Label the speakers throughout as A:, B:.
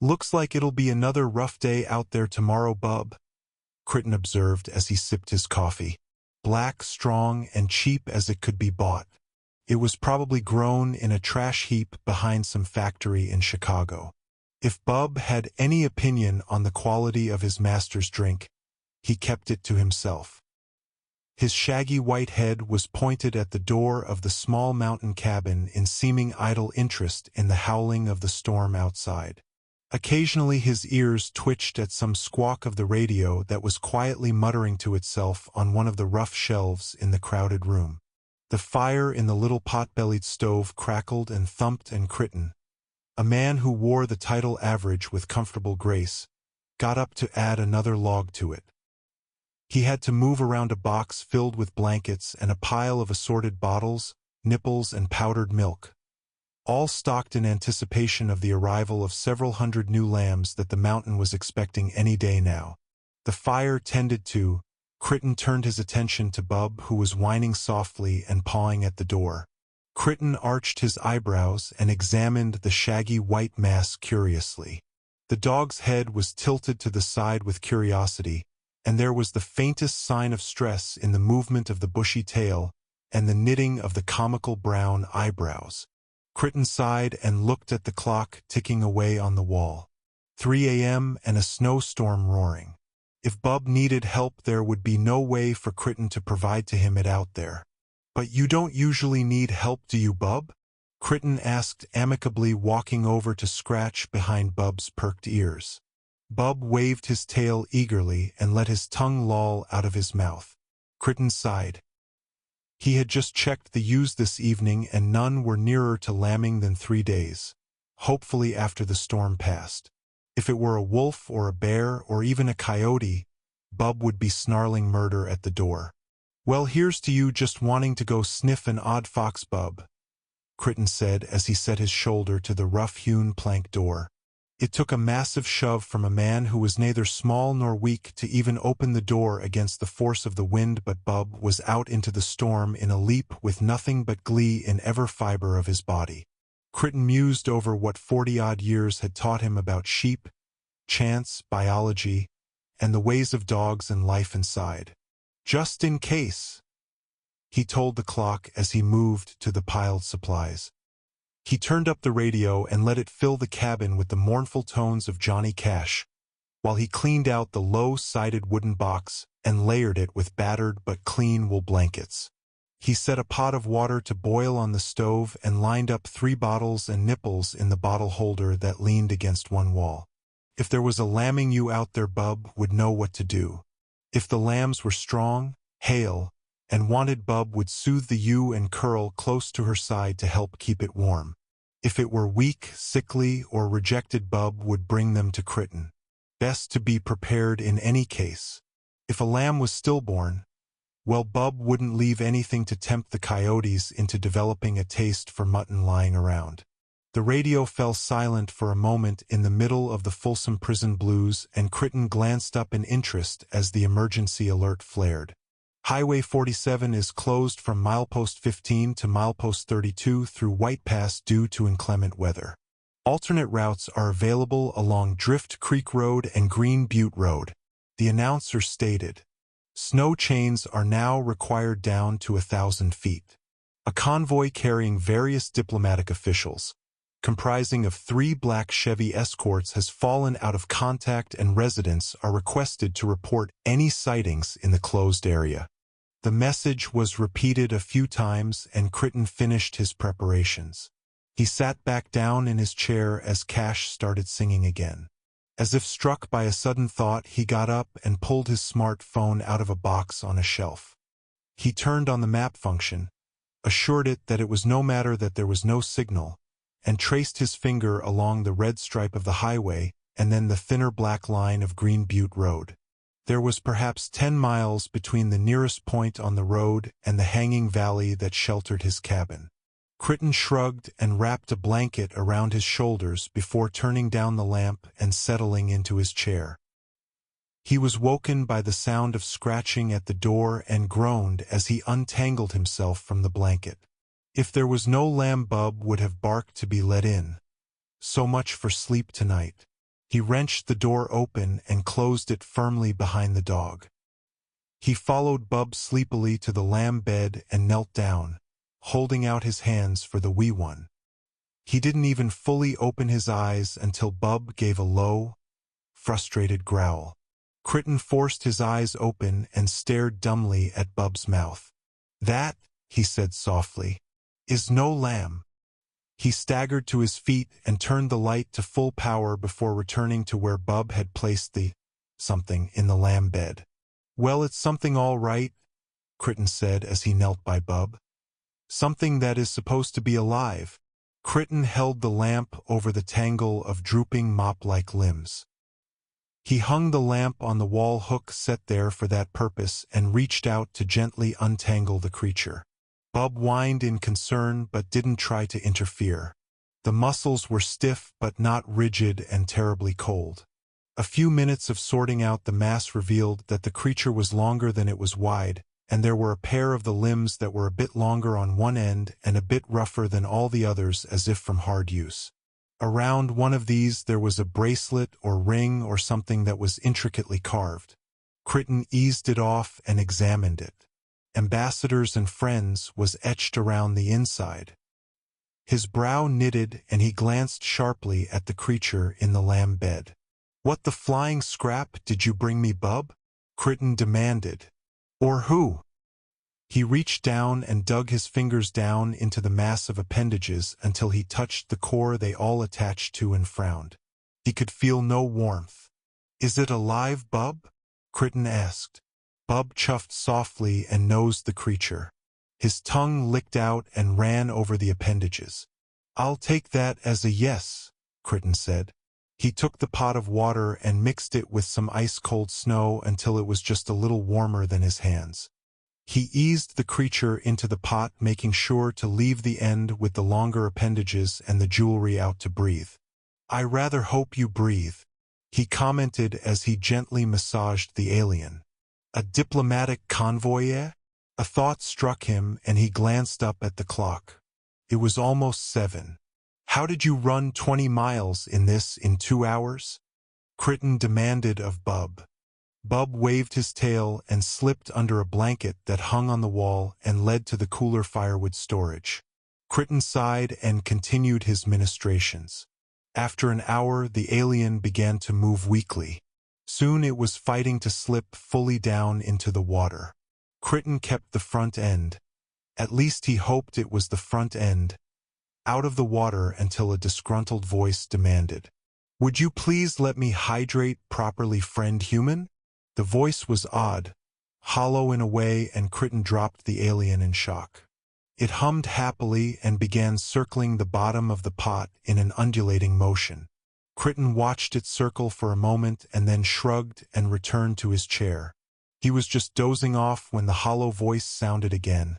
A: "Looks like it'll be another rough day out there tomorrow, bub," Crichton observed as he sipped his coffee. Black, strong, and cheap as it could be bought. It was probably grown in a trash heap behind some factory in Chicago. If Bub had any opinion on the quality of his master's drink, he kept it to himself. His shaggy white head was pointed at the door of the small mountain cabin in seeming idle interest in the howling of the storm outside. Occasionally his ears twitched at some squawk of the radio that was quietly muttering to itself on one of the rough shelves in the crowded room. The fire in the little pot-bellied stove crackled and thumped, and Crichton, a man who wore the title average with comfortable grace, got up to add another log to it. He had to move around a box filled with blankets and a pile of assorted bottles, nipples, and powdered milk, all stocked in anticipation of the arrival of several hundred new lambs that the mountain was expecting any day now. The fire tended to, Crichton turned his attention to Bub, who was whining softly and pawing at the door. Crichton arched his eyebrows and examined the shaggy white mass curiously. The dog's head was tilted to the side with curiosity, and there was the faintest sign of stress in the movement of the bushy tail and the knitting of the comical brown eyebrows. Crichton sighed and looked at the clock ticking away on the wall. 3 a.m. and a snowstorm roaring. If Bub needed help, there would be no way for Crichton to provide to him it out there. "But you don't usually need help, do you, Bub?" Crichton asked amicably, walking over to scratch behind Bub's perked ears. Bub waved his tail eagerly and let his tongue loll out of his mouth. Crichton sighed. He had just checked the ewes this evening, and none were nearer to lambing than 3 days, hopefully after the storm passed. If it were a wolf or a bear or even a coyote, Bub would be snarling murder at the door. "Well, here's to you just wanting to go sniff an odd fox, Bub," Crichton said as he set his shoulder to the rough-hewn plank door. It took a massive shove from a man who was neither small nor weak to even open the door against the force of the wind, but Bub was out into the storm in a leap with nothing but glee in every fiber of his body. Crichton mused over what 40-odd years had taught him about sheep, chance, biology, and the ways of dogs and life inside. "Just in case," he told the clock as he moved to the piled supplies. He turned up the radio and let it fill the cabin with the mournful tones of Johnny Cash, while he cleaned out the low-sided wooden box and layered it with battered but clean wool blankets. He set a pot of water to boil on the stove and lined up 3 bottles and nipples in the bottle holder that leaned against one wall. If there was a lambing ewe out there, Bub would know what to do. If the lambs were strong, hale, and wanted, Bub would soothe the ewe and curl close to her side to help keep it warm. If it were weak, sickly, or rejected, Bub would bring them to Crichton. Best to be prepared in any case. If a lamb was stillborn, well, Bub wouldn't leave anything to tempt the coyotes into developing a taste for mutton lying around. The radio fell silent for a moment in the middle of the Folsom Prison blues, and Crichton glanced up in interest as the emergency alert flared. Highway 47 is closed from milepost 15 to milepost 32 through White Pass due to inclement weather. Alternate routes are available along Drift Creek Road and Green Butte Road, the announcer stated. Snow chains are now required down to 1,000 feet. A convoy carrying various diplomatic officials, comprising of 3 black Chevy Escorts, has fallen out of contact, and residents are requested to report any sightings in the closed area. The message was repeated a few times, and Crichton finished his preparations. He sat back down in his chair as Cash started singing again. As if struck by a sudden thought, he got up and pulled his smartphone out of a box on a shelf. He turned on the map function, assured it that it was no matter that there was no signal, and traced his finger along the red stripe of the highway and then the thinner black line of Green Butte Road. There was perhaps 10 miles between the nearest point on the road and the hanging valley that sheltered his cabin. Crichton shrugged and wrapped a blanket around his shoulders before turning down the lamp and settling into his chair. He was woken by the sound of scratching at the door and groaned as he untangled himself from the blanket. If there was no lamb, Bub would have barked to be let in. So much for sleep tonight. He wrenched the door open and closed it firmly behind the dog. He followed Bub sleepily to the lamb bed and knelt down, holding out his hands for the wee one. He didn't even fully open his eyes until Bub gave a low, frustrated growl. Crichton forced his eyes open and stared dumbly at Bub's mouth. "That," he said softly, "is no lamb." He staggered to his feet and turned the light to full power before returning to where Bub had placed the something in the lamb bed. "Well, it's something all right," Crichton said as he knelt by Bub. "Something that is supposed to be alive." Crichton held the lamp over the tangle of drooping mop-like limbs. He hung the lamp on the wall hook set there for that purpose and reached out to gently untangle the creature. Bub whined in concern but didn't try to interfere. The muscles were stiff but not rigid and terribly cold. A few minutes of sorting out the mass revealed that the creature was longer than it was wide, and there were a pair of the limbs that were a bit longer on one end and a bit rougher than all the others, as if from hard use. Around one of these there was a bracelet or ring or something that was intricately carved. Crichton eased it off and examined it. "Ambassadors and Friends" was etched around the inside. His brow knitted and he glanced sharply at the creature in the lamb bed. "What the flying scrap did you bring me, Bub?" Crichton demanded. "Or who?" He reached down and dug his fingers down into the mass of appendages until he touched the core they all attached to and frowned. He could feel no warmth. "Is it alive, Bub?" Crichton asked. Bub chuffed softly and nosed the creature. His tongue licked out and ran over the appendages. "I'll take that as a yes," Crichton said. He took the pot of water and mixed it with some ice-cold snow until it was just a little warmer than his hands. He eased the creature into the pot, making sure to leave the end with the longer appendages and the jewelry out to breathe. "I rather hope you breathe," he commented as he gently massaged the alien. "A diplomatic convoy, eh?" A thought struck him and he glanced up at the clock. It was almost 7. "How did you run 20 miles in this in 2 hours?" Crichton demanded of Bub. Bub waved his tail and slipped under a blanket that hung on the wall and led to the cooler firewood storage. Crichton sighed and continued his ministrations. After an hour, the alien began to move weakly. Soon it was fighting to slip fully down into the water. Crichton kept the front end. At least he hoped it was the front end. Out of the water until a disgruntled voice demanded, "Would you please let me hydrate properly, friend human?" The voice was odd, hollow in a way, and Crichton dropped the alien in shock. It hummed happily and began circling the bottom of the pot in an undulating motion. Crichton watched it circle for a moment and then shrugged and returned to his chair. He was just dozing off when the hollow voice sounded again.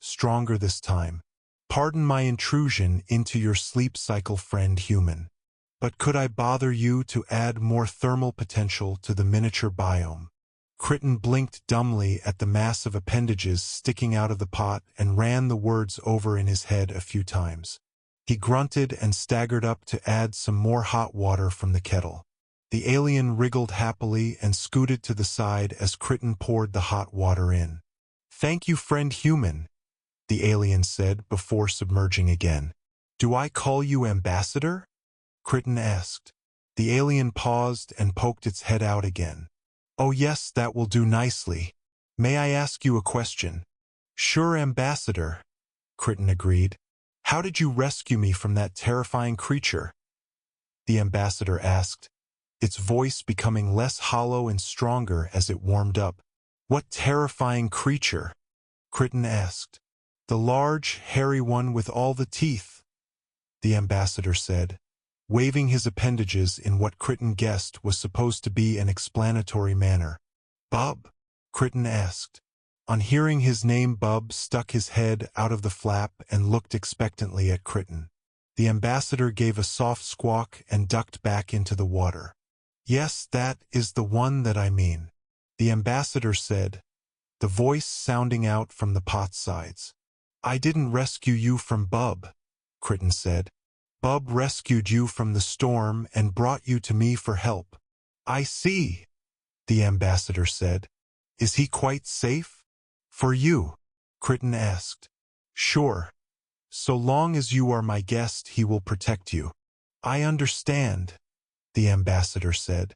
A: Stronger this time. "Pardon my intrusion into your sleep cycle, friend human. But could I bother you to add more thermal potential to the miniature biome?" Crichton blinked dumbly at the mass of appendages sticking out of the pot and ran the words over in his head a few times. He grunted and staggered up to add some more hot water from the kettle. The alien wriggled happily and scooted to the side as Crichton poured the hot water in. "Thank you, friend human," the alien said before submerging again. "Do I call you ambassador?" Crichton asked. The alien paused and poked its head out again. "Oh yes, that will do nicely. May I ask you a question?" "Sure, ambassador," Crichton agreed. "How did you rescue me from that terrifying creature?" the ambassador asked, its voice becoming less hollow and stronger as it warmed up. "What terrifying creature?" Crichton asked. "The large, hairy one with all the teeth," the ambassador said, waving his appendages in what Crichton guessed was supposed to be an explanatory manner. "Bub?" Crichton asked. On hearing his name, Bub stuck his head out of the flap and looked expectantly at Crichton. The ambassador gave a soft squawk and ducked back into the water. "Yes, that is the one that I mean," the ambassador said, the voice sounding out from the pot sides. "I didn't rescue you from Bub," Crichton said. Bub rescued you from the storm and brought you to me for help. I see, the ambassador said. Is he quite safe? For you? Crichton asked. Sure. So long as you are my guest, he will protect you. I understand, the ambassador said.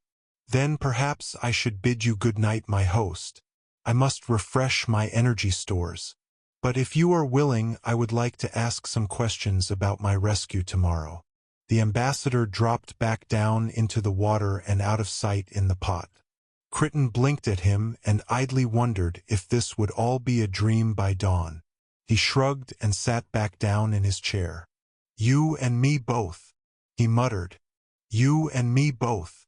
A: Then perhaps I should bid you good night, my host. I must refresh my energy stores. But if you are willing, I would like to ask some questions about my rescue tomorrow. The ambassador dropped back down into the water and out of sight in the pot. Crichton blinked at him and idly wondered if this would all be a dream by dawn. He shrugged and sat back down in his chair. You and me both, he muttered. You and me both.